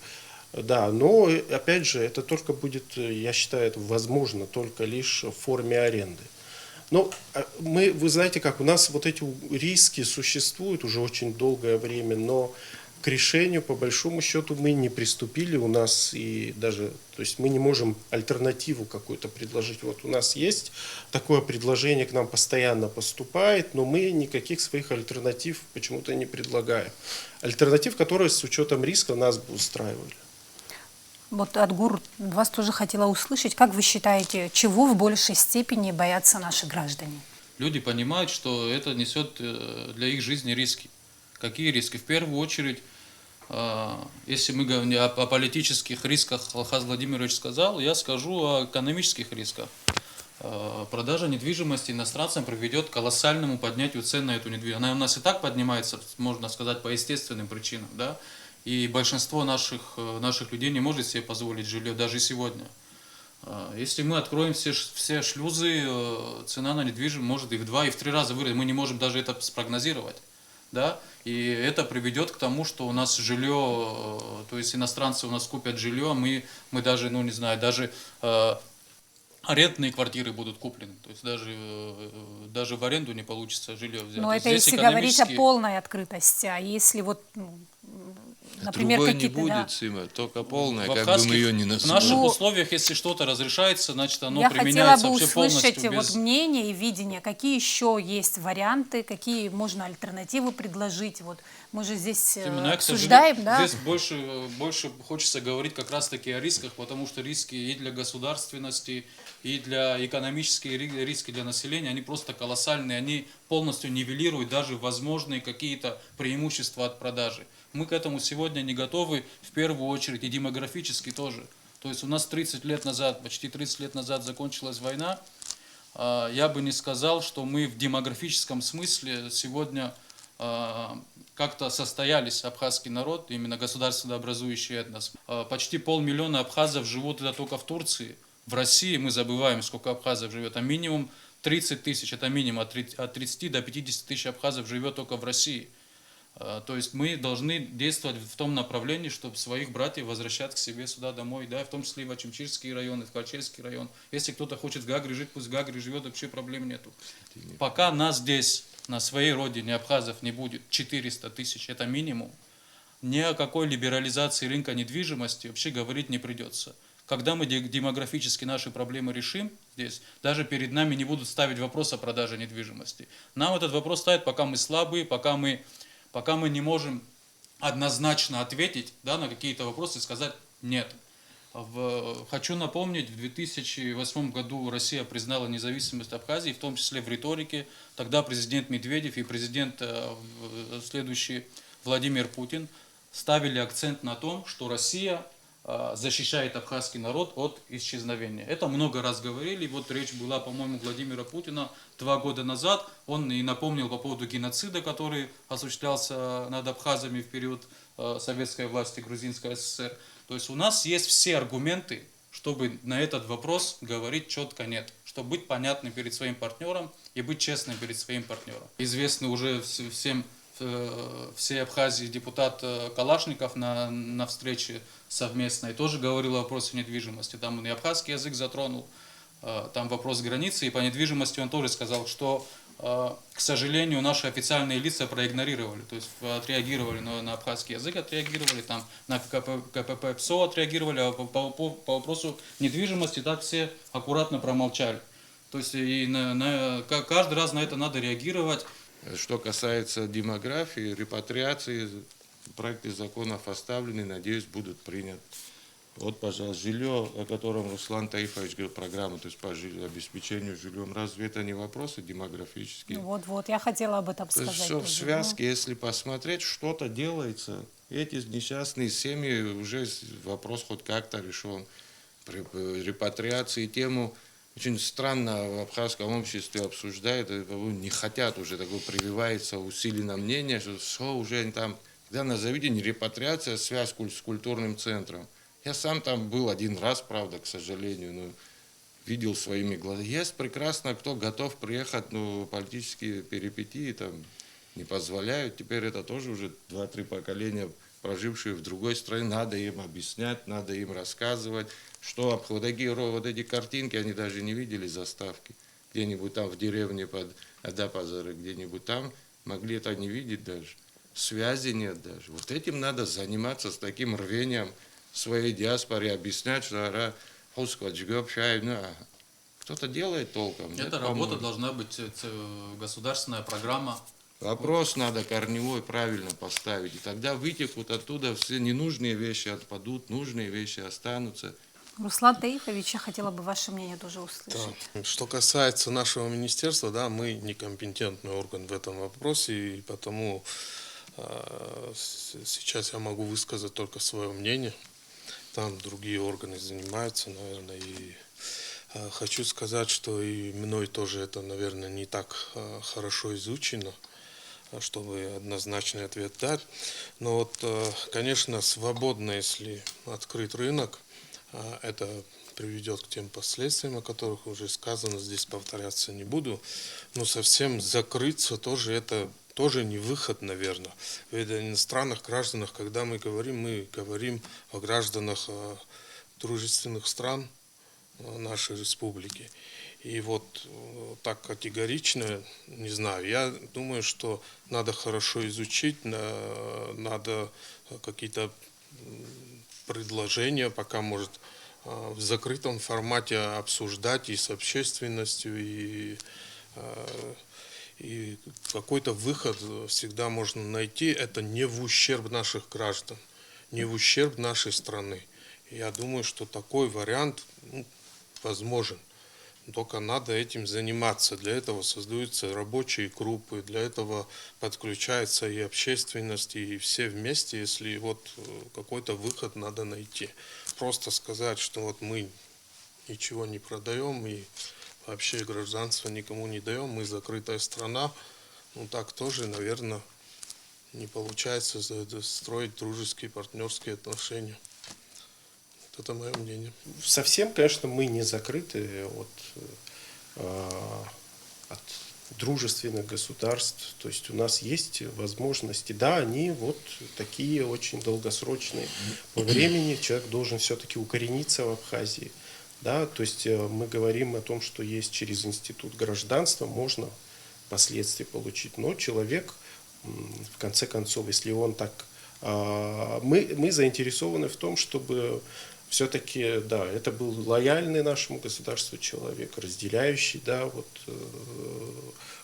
Да, но, опять же, это только будет, я считаю, это возможно только лишь в форме аренды. Но вы знаете как, у нас эти риски существуют уже очень долгое время, но к решению, по большому счету, мы не приступили, у нас и даже, то есть мы не можем альтернативу какую-то предложить. У нас есть такое предложение, к нам постоянно поступает, но мы никаких своих альтернатив почему-то не предлагаем. Альтернатив, которые с учетом риска нас бы устраивали. Адгур, вас тоже хотела услышать. Как вы считаете, чего в большей степени боятся наши граждане? Люди понимают, что это несет для их жизни риски. Какие риски? В первую очередь, если мы говорим о политических рисках, Алхаз Владимирович сказал, я скажу о экономических рисках. Продажа недвижимости иностранцам приведет к колоссальному поднятию цен на эту недвижимость. Она у нас и так поднимается, можно сказать, по естественным причинам, да? И большинство наших людей не может себе позволить жилье даже сегодня. Если мы откроем все шлюзы, цена на недвижимость может и в 2, и в 3 раза вырасти. Мы не можем даже это спрогнозировать. Да? И это приведет к тому, что у нас жилье, то есть иностранцы у нас купят жилье, мы даже, даже арендные квартиры будут куплены. То есть даже в аренду не получится жилье взять. Но это если говорить о полной открытости. А если например, Другой не какие-то... да. будет, Сима, только полная, В как бы мы ее не в называли. наших Ну, условиях, если что-то разрешается, значит оно Я хотела применяется бы вообще услышать полностью без... вот мнение и видение, какие еще есть варианты, какие можно альтернативы предложить. Вот мы же здесь Именно, я, к обсуждаем, сожалению, да? здесь больше хочется говорить как раз-таки о рисках, потому что риски и для государственности, и для экономические риски для населения, они просто колоссальные, они полностью нивелируют даже возможные какие-то преимущества от продажи. Мы к этому сегодня не готовы, в первую очередь, и демографически тоже. То есть у нас 30 лет назад, почти 30 лет назад закончилась война. Я бы не сказал, что мы в демографическом смысле сегодня как-то состоялись абхазский народ, именно государственно образующий этнос. Почти 500 000 абхазов живут это только в Турции. В России мы забываем, сколько абхазов живет, а минимум 30 тысяч, это минимум от 30 до 50 тысяч абхазов живет только в России. То есть мы должны действовать в том направлении, чтобы своих братьев возвращать к себе сюда домой, да, в том числе и в Ачимчирский район, и в Качельский район. Если кто-то хочет в Гагре жить, пусть в Гагре живет, вообще проблем нету. Пока нас здесь, на своей родине, абхазов не будет 400 тысяч, это минимум, ни о какой либерализации рынка недвижимости вообще говорить не придется. Когда мы демографически наши проблемы решим здесь, даже перед нами не будут ставить вопрос о продаже недвижимости. Нам этот вопрос ставят, пока мы слабые, пока мы не можем однозначно ответить, да, на какие-то вопросы и сказать «нет». Хочу напомнить, в 2008 году Россия признала независимость Абхазии, в том числе в риторике. Тогда президент Медведев и президент следующий Владимир Путин ставили акцент на том, что Россия защищает абхазский народ от исчезновения. Это много раз говорили. Вот речь была, по-моему, Владимира Путина 2 года назад. Он и напомнил по поводу геноцида, который осуществлялся над абхазами в период советской власти Грузинской ССР. То есть у нас есть все аргументы, чтобы на этот вопрос говорить четко «нет», чтобы быть понятным перед своим партнером и быть честным перед своим партнером. Известный уже всем всей Абхазии депутат Калашников на встрече совместной тоже говорил о вопросе недвижимости. Там он и абхазский язык затронул, там вопрос границы, и по недвижимости он тоже сказал, что, к сожалению, наши официальные лица проигнорировали, то есть отреагировали на абхазский язык, отреагировали, там на КПП ПСО отреагировали, а по вопросу недвижимости так все аккуратно промолчали. То есть и каждый раз на это надо реагировать. Что касается демографии, репатриации, проекты законов оставлены, надеюсь, будут приняты. Вот, пожалуйста, жилье, о котором Руслан Таифович говорил, программа, то есть по обеспечению жильем. Разве это не вопросы демографические? Ну, вот, я хотела об этом сказать. Все в тоже, связке, если посмотреть, что-то делается. Эти несчастные семьи, уже вопрос хоть как-то решен. При репатриации тему очень странно в абхазском обществе обсуждают, не хотят уже, такое прививается усиленно мнение, что все уже там, когда назовите не репатриация, а связь с культурным центром. Я сам там был один раз, правда, к сожалению, но видел своими глазами. Есть прекрасно, кто готов приехать, но политические перипетии там не позволяют. Теперь это тоже уже 2-3 поколения, прожившие в другой стране, надо им объяснять, надо им рассказывать, что вот эти картинки, они даже не видели заставки. Где-нибудь там в деревне под Адапазары, где-нибудь там, могли это не видеть даже. Связи нет даже. Вот этим надо заниматься с таким рвением своей диаспоре, объяснять, что кто-то делает толком. Эта работа должна быть государственная программа. Вопрос надо корневой правильно поставить. И тогда вытекут оттуда все ненужные вещи отпадут, нужные вещи останутся. Руслан Таифович, я хотела бы ваше мнение тоже услышать. Да. Что касается нашего министерства, да, мы некомпетентный орган в этом вопросе, и потому сейчас я могу высказать только свое мнение. Там другие органы занимаются, наверное, и хочу сказать, что и мной тоже это, наверное, не так хорошо изучено, чтобы однозначный ответ дать. Но вот, конечно, свободно, если открыть рынок, это приведет к тем последствиям, о которых уже сказано, здесь повторяться не буду. Но совсем закрыться тоже это тоже не выход, наверное. Ведь о иностранных гражданах, когда мы говорим о гражданах дружественных стран, нашей республики. И вот так категорично, не знаю, я думаю, что надо хорошо изучить, надо какие-то предложения пока, может, в закрытом формате обсуждать и с общественностью, и какой-то выход всегда можно найти. Это не в ущерб наших граждан, не в ущерб нашей страны. Я думаю, что такой вариант возможен. Только надо этим заниматься. Для этого создаются рабочие группы, для этого подключается и общественность, и все вместе, если вот какой-то выход надо найти. Просто сказать, что вот мы ничего не продаем и вообще гражданство никому не даем, мы закрытая страна, ну так тоже, наверное, не получается строить дружеские, партнерские отношения. Вот это мое мнение. Совсем, конечно, мы не закрыты от дружественных государств. То есть у нас есть возможности. Да, они вот такие очень долгосрочные. По времени человек должен все-таки укорениться в Абхазии. Да, то есть мы говорим о том, что есть через институт гражданства, можно впоследствии получить. Но человек, в конце концов, если он так... Мы заинтересованы в том, чтобы все-таки, да, это был лояльный нашему государству человек, разделяющий, да, вот,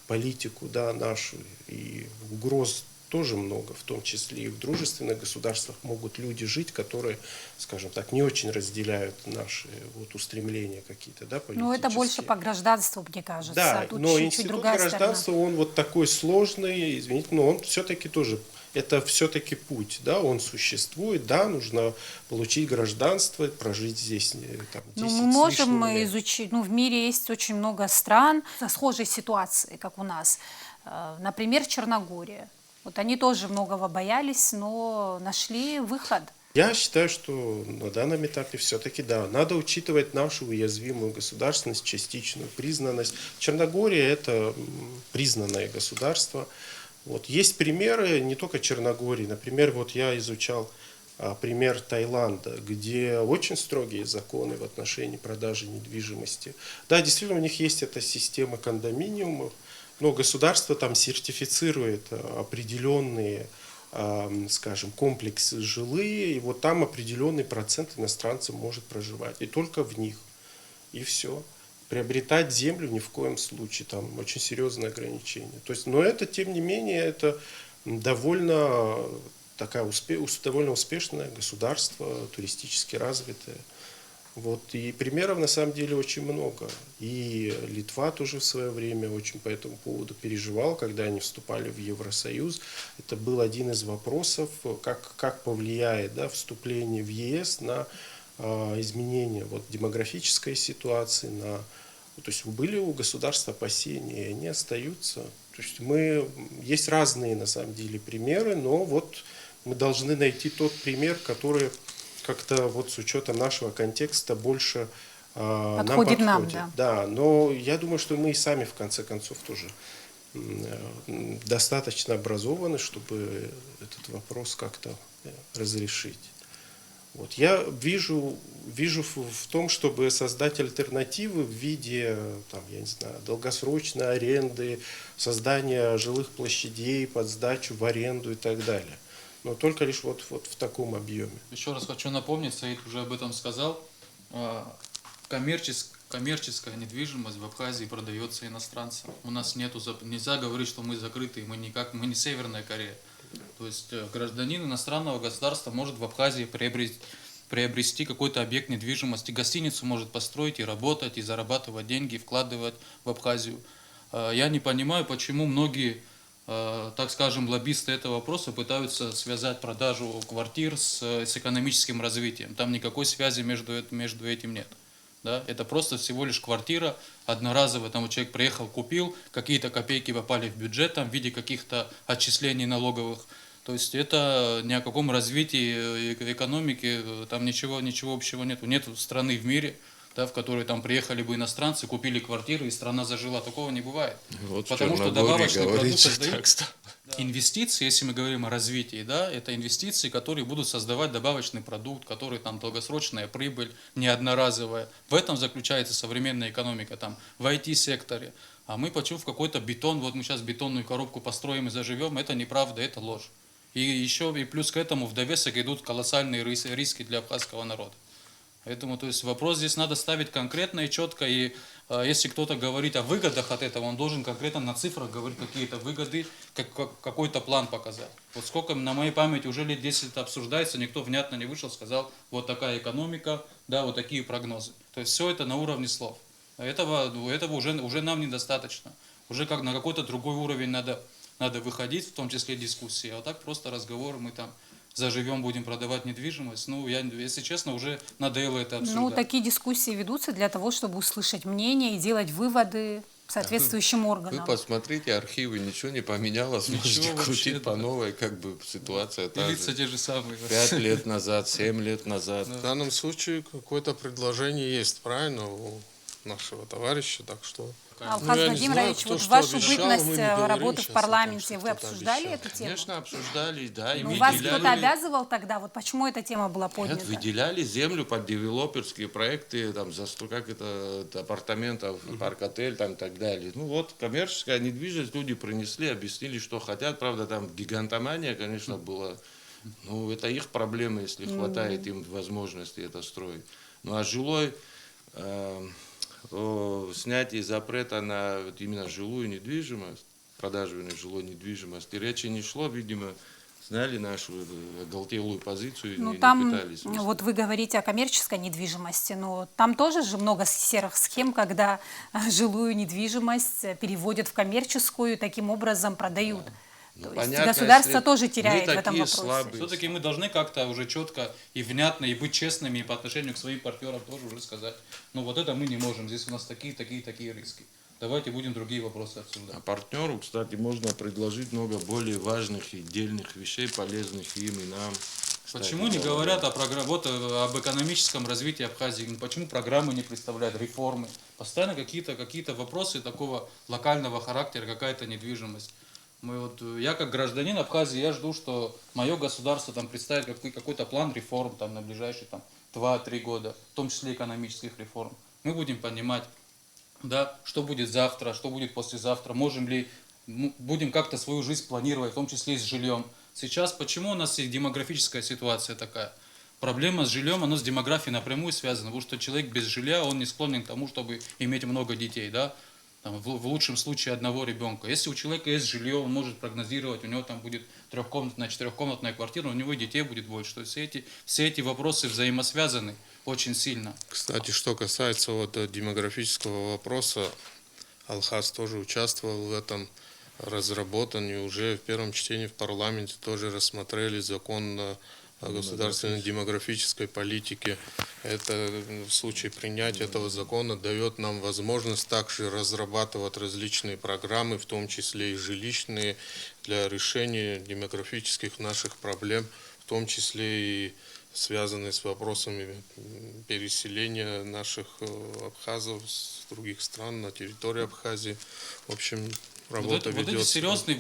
политику, да, нашу. И угроз тоже много, в том числе и в дружественных государствах могут люди жить, которые, скажем так, не очень разделяют наши вот устремления какие-то, да, политические. Ну, это больше по гражданству, мне кажется. Да, Тут но чуть-чуть институт другая гражданства, сторона. он вот такой сложный, извините, но он все-таки тоже, это все-таки путь, да, он существует, да, нужно получить гражданство, прожить здесь там, 10 Ну, с мы можем лишним лет. изучить, ну, в мире есть очень много стран со схожей ситуацией, как у нас. Например, Черногория. Вот они тоже многого боялись, но нашли выход. Я считаю, что на данном этапе все-таки, да, надо учитывать нашу уязвимую государственность, частичную признанность. Черногория – это признанное государство. Вот. Есть примеры не только Черногории. Например, вот я изучал пример Таиланда, где очень строгие законы в отношении продажи недвижимости. Да, действительно, у них есть эта система кондоминиумов, но государство там сертифицирует определенные, скажем, комплексы жилые, и вот там определенный процент иностранцев может проживать, и только в них, и все. Приобретать землю ни в коем случае, там очень серьезные ограничения. То есть, но это, тем не менее, это довольно довольно успешное государство, туристически развитое. Вот, и примеров на самом деле очень много. И Литва тоже в свое время очень по этому поводу переживала, когда они вступали в Евросоюз. Это был один из вопросов, как повлияет, да, вступление в ЕС на изменение вот, демографической ситуации. То есть были у государства опасения, и они остаются. То есть есть разные на самом деле примеры, но вот мы должны найти тот пример, который как-то вот с учетом нашего контекста больше Подходит нам, да. Да, но я думаю, что мы и сами в конце концов тоже достаточно образованы, чтобы этот вопрос как-то разрешить. Вот. Я вижу в том, чтобы создать альтернативы в виде, там, я не знаю, долгосрочной аренды, создания жилых площадей под сдачу в аренду и так далее. Но только лишь вот в таком объеме. Еще раз хочу напомнить, Саид уже об этом сказал, коммерческая недвижимость в Абхазии продается иностранцам. У нас нельзя говорить, что мы закрыты, мы не Северная Корея. То есть гражданин иностранного государства может в Абхазии приобрести какой-то объект недвижимости, гостиницу может построить и работать, и зарабатывать деньги, вкладывать в Абхазию. Я не понимаю, почему многие, так скажем, лоббисты этого вопроса пытаются связать продажу квартир с экономическим развитием. Там никакой связи между этим нет. Да? Это просто всего лишь квартира одноразовая, там человек приехал, купил, какие-то копейки попали в бюджет там, в виде каких-то отчислений налоговых. То есть это ни о каком развитии экономики, там ничего общего нету. Нет страны в мире, да, в которые там приехали бы иностранцы, купили квартиры, и страна зажила. Такого не бывает. Вот в Потому что Черногории добавочный продукт говорится создает так, что... инвестиции, если мы говорим о развитии, да, это инвестиции, которые будут создавать добавочный продукт, который там долгосрочная прибыль, не одноразовая. В этом заключается современная экономика, там, в IT-секторе. А мы почему в какой-то бетон, вот мы сейчас бетонную коробку построим и заживем, это неправда, это ложь. И еще и плюс к этому в довесок идут колоссальные риски для абхазского народа. Поэтому, то есть, вопрос здесь надо ставить конкретно и четко, и если кто-то говорит о выгодах от этого, он должен конкретно на цифрах говорить какие-то выгоды, какой-то план показать. Вот сколько на моей памяти уже лет 10 это обсуждается, никто внятно не вышел, сказал, вот такая экономика, да, вот такие прогнозы. То есть все это на уровне слов. Этого уже нам недостаточно. Уже как на какой-то другой уровень надо выходить, в том числе дискуссии. А вот так просто разговоры, мы там заживем, будем продавать недвижимость. Ну, я, если честно, уже надоело это обсуждать. Ну, такие дискуссии ведутся для того, чтобы услышать мнение и делать выводы соответствующим Вы органам. посмотрите архивы, ничего не поменялось, Ничего можете вообще, крутить да. по новой, как бы ситуация И та лица же. те же самые. 5 лет назад, 7 лет назад. В данном случае какое-то предложение есть, правильно, у нашего товарища, так что... Алхаз я не Владимирович, знаю, кто вот что вашу обещал, бытность мы не говорим работы в сейчас о том, парламенте, что вы кто-то обсуждали обещал. эту тему? Конечно, обсуждали, да. И Ну, вас выделяли- кто-то обязывал тогда? Вот почему эта тема была поднята? выделяли землю под девелоперские проекты, там, как это, апартаментов, парк-отель, там, и так далее. Ну, вот, коммерческая недвижимость, люди принесли, объяснили, что хотят. Правда, там гигантомания, конечно, была. Ну, это их проблемы, если хватает им возможности это строить. Ну, а жилой... о снятии запрета на вот именно жилую недвижимость, продажу жилой недвижимости, речи не шло, видимо, знали нашу оголтелую позицию и Ну, не там, пытались. вот вы говорите о коммерческой недвижимости, но там тоже же много серых схем, когда жилую недвижимость переводят в коммерческую и таким образом продают. То есть понятно, государство если тоже мы теряет в этом такие вопросе. слабые. Все-таки мы должны как-то уже четко и внятно, и быть честными и по отношению к своим партнерам тоже уже сказать. Ну вот это мы не можем, здесь у нас такие риски. Давайте будем другие вопросы обсуждать. А партнеру, кстати, можно предложить много более важных и дельных вещей, полезных им и нам. Кстати, Почему не да, говорят о об экономическом развитии Абхазии? Почему программы не представляют, реформы? Постоянно какие-то вопросы такого локального характера, какая-то недвижимость. Я как гражданин Абхазии, я жду, что мое государство там представит какой-то план реформ там, на ближайшие 2-3 года, в том числе экономических реформ. Мы будем понимать, да, что будет завтра, что будет послезавтра, будем как-то свою жизнь планировать, в том числе и с жильем. Сейчас почему у нас и демографическая ситуация такая? Проблема с жильем, она с демографией напрямую связана, потому что человек без жилья, он не склонен к тому, чтобы иметь много детей, да? Там, в лучшем случае одного ребенка. Если у человека есть жилье, он может прогнозировать, у него там будет 3-комнатная, 4-комнатная квартира, у него и детей будет больше. То есть все эти вопросы взаимосвязаны очень сильно. Кстати, что касается вот демографического вопроса, Алхаз тоже участвовал в этом разработании. Уже в первом чтении в парламенте тоже рассмотрели закон о государственной демографической политике. Это в случае принятия этого закона дает нам возможность также разрабатывать различные программы, в том числе и жилищные, для решения демографических наших проблем, в том числе и связанные с вопросами переселения наших абхазов с других стран на территорию Абхазии. В общем, работа Вот эти ведется. серьезные,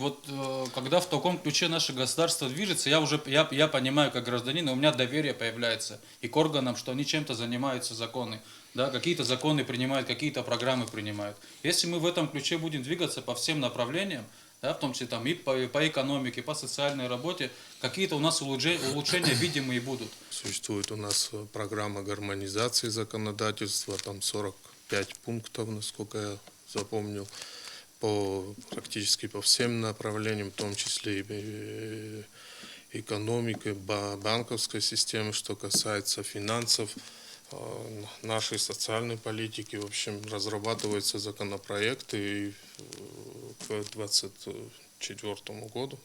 когда в таком ключе наше государство движется, я понимаю как гражданин, и у меня доверие появляется и к органам, что они чем-то занимаются, законы. Да, какие-то законы принимают, какие-то программы принимают. Если мы в этом ключе будем двигаться по всем направлениям, да, в том числе там, и по экономике, по социальной работе, какие-то у нас улучшения видимые будут. Существует у нас программа гармонизации законодательства, там 45 пунктов, насколько я запомнил, практически по всем направлениям, в том числе и экономики, банковской системы, что касается финансов, нашей социальной политики. В общем, разрабатываются законопроекты, и к 2024 году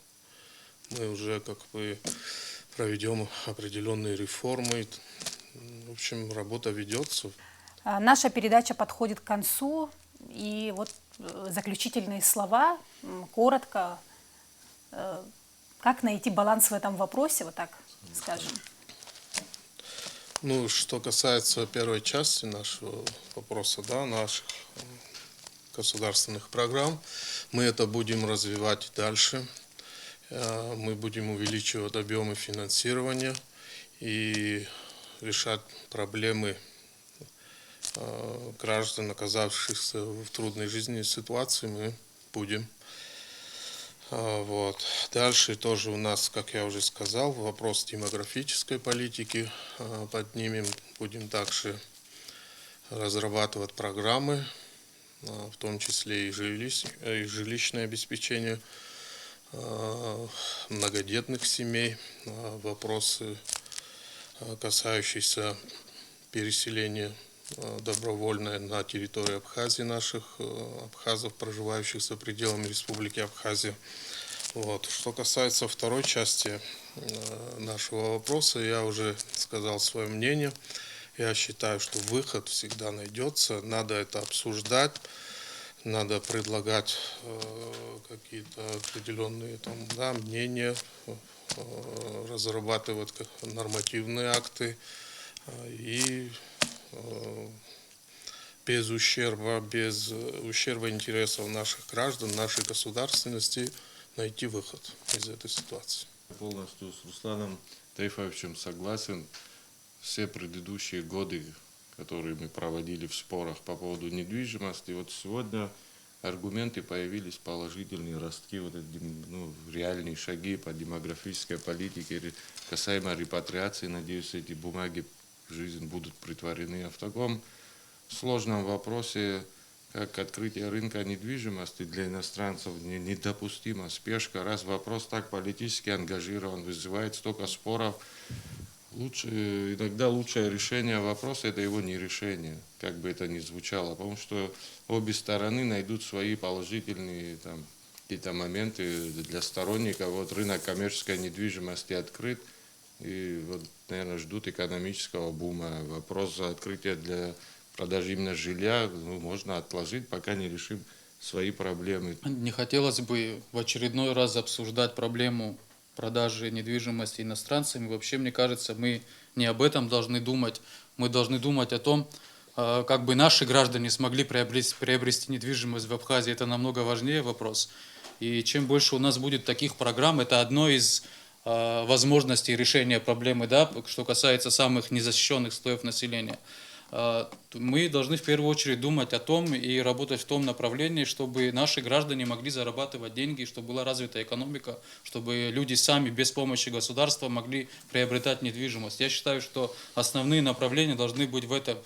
мы уже как бы проведем определенные реформы. В общем, работа ведется. Наша передача подходит к концу, и вот заключительные слова, коротко, как найти баланс в этом вопросе, вот так скажем. Ну, что касается первой части нашего вопроса, да, наших государственных программ, мы это будем развивать дальше. Мы будем увеличивать объемы финансирования и решать проблемы граждан, оказавшихся в трудной жизненной ситуации, мы будем. Вот. Дальше тоже у нас, как я уже сказал, вопрос демографической политики поднимем. Будем также разрабатывать программы, в том числе и жилищное обеспечение многодетных семей, вопросы, касающиеся переселения добровольное на территории Абхазии наших абхазов, проживающих за пределами Республики Абхазия. Вот. Что касается второй части нашего вопроса, я уже сказал свое мнение. Я считаю, что выход всегда найдется, надо это обсуждать, надо предлагать какие-то определенные там, да, мнения, разрабатывать нормативные акты и без ущерба интересов наших граждан, нашей государственности найти выход из этой ситуации. Полностью с Русланом Тейфовичем согласен. Все предыдущие годы, которые мы проводили в спорах по поводу недвижимости, вот сегодня аргументы появились, положительные ростки, вот эти, реальные шаги по демографической политике, касаемо репатриации. Надеюсь, эти бумаги в жизнь будут притворены. А в таком сложном вопросе, как открытие рынка недвижимости для иностранцев, недопустима спешка. Раз вопрос так политически ангажирован, вызывает столько споров, иногда лучшее решение вопроса – это его нерешение, как бы это ни звучало, потому что обе стороны найдут свои положительные какие-то моменты для сторонников. Вот рынок коммерческой недвижимости открыт, и вот, наверное, ждут экономического бума. Вопрос за открытие для продажи именно жилья можно отложить, пока не решим свои проблемы. Не хотелось бы в очередной раз обсуждать проблему продажи недвижимости иностранцам. И вообще, мне кажется, мы не об этом должны думать. Мы должны думать о том, как бы наши граждане смогли приобрести недвижимость в Абхазии. Это намного важнее вопрос. И чем больше у нас будет таких программ, это одно из возможностей решения проблемы, да, что касается самых незащищенных слоев населения. Мы должны в первую очередь думать о том и работать в том направлении, чтобы наши граждане могли зарабатывать деньги, чтобы была развита экономика, чтобы люди сами без помощи государства могли приобретать недвижимость. Я считаю, что основные направления должны быть в этом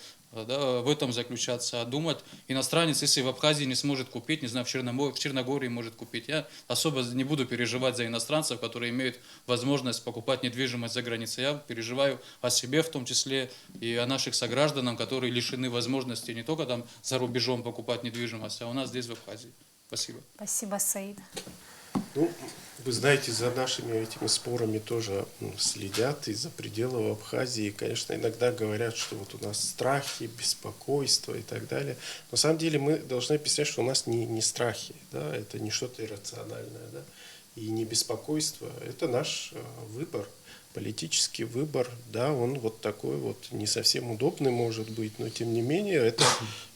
заключаться. А думать, иностранец, если в Абхазии не сможет купить, не знаю, в Черногории может купить. Я особо не буду переживать за иностранцев, которые имеют возможность покупать недвижимость за границей. Я переживаю о себе в том числе и о наших согражданах, которые лишены возможности не только там за рубежом покупать недвижимость, а у нас здесь в Абхазии. Спасибо. Спасибо, Саид. Ну, вы знаете, за нашими этими спорами тоже следят из-за пределов Абхазии. Конечно, иногда говорят, что вот у нас страхи, беспокойство и так далее. На самом деле мы должны объяснять, что у нас не страхи, да, это не что-то иррациональное, да, и не беспокойство. Это наш выбор, политический выбор, да, он вот такой вот не совсем удобный может быть, но тем не менее это,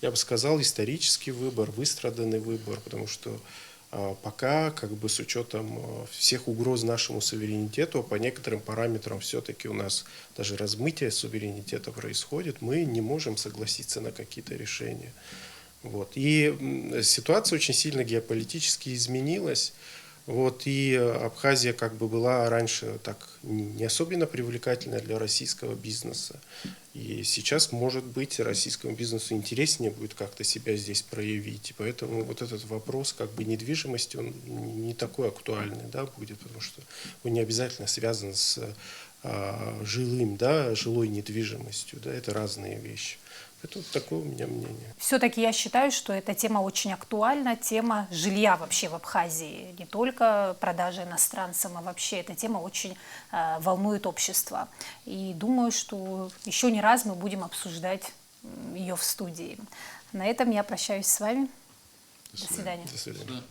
я бы сказал, исторический выбор, выстраданный выбор, потому что пока, как бы с учетом всех угроз нашему суверенитету, по некоторым параметрам все-таки у нас даже размытие суверенитета происходит, мы не можем согласиться на какие-то решения. Вот. И ситуация очень сильно геополитически изменилась. Вот, и Абхазия как бы была раньше так не особенно привлекательна для российского бизнеса. И сейчас, может быть, российскому бизнесу интереснее будет как-то себя здесь проявить. И поэтому вот этот вопрос как бы недвижимости, он не такой актуальный, да, будет, потому что он не обязательно связан с жилым, да, жилой недвижимостью. Да, это разные вещи. Это вот такое у меня мнение. Все-таки я считаю, что эта тема очень актуальна, тема жилья вообще в Абхазии. Не только продажи иностранцам, а вообще эта тема очень волнует общество. И думаю, что еще не раз мы будем обсуждать ее в студии. На этом я прощаюсь с вами. До свидания. До свидания. Да.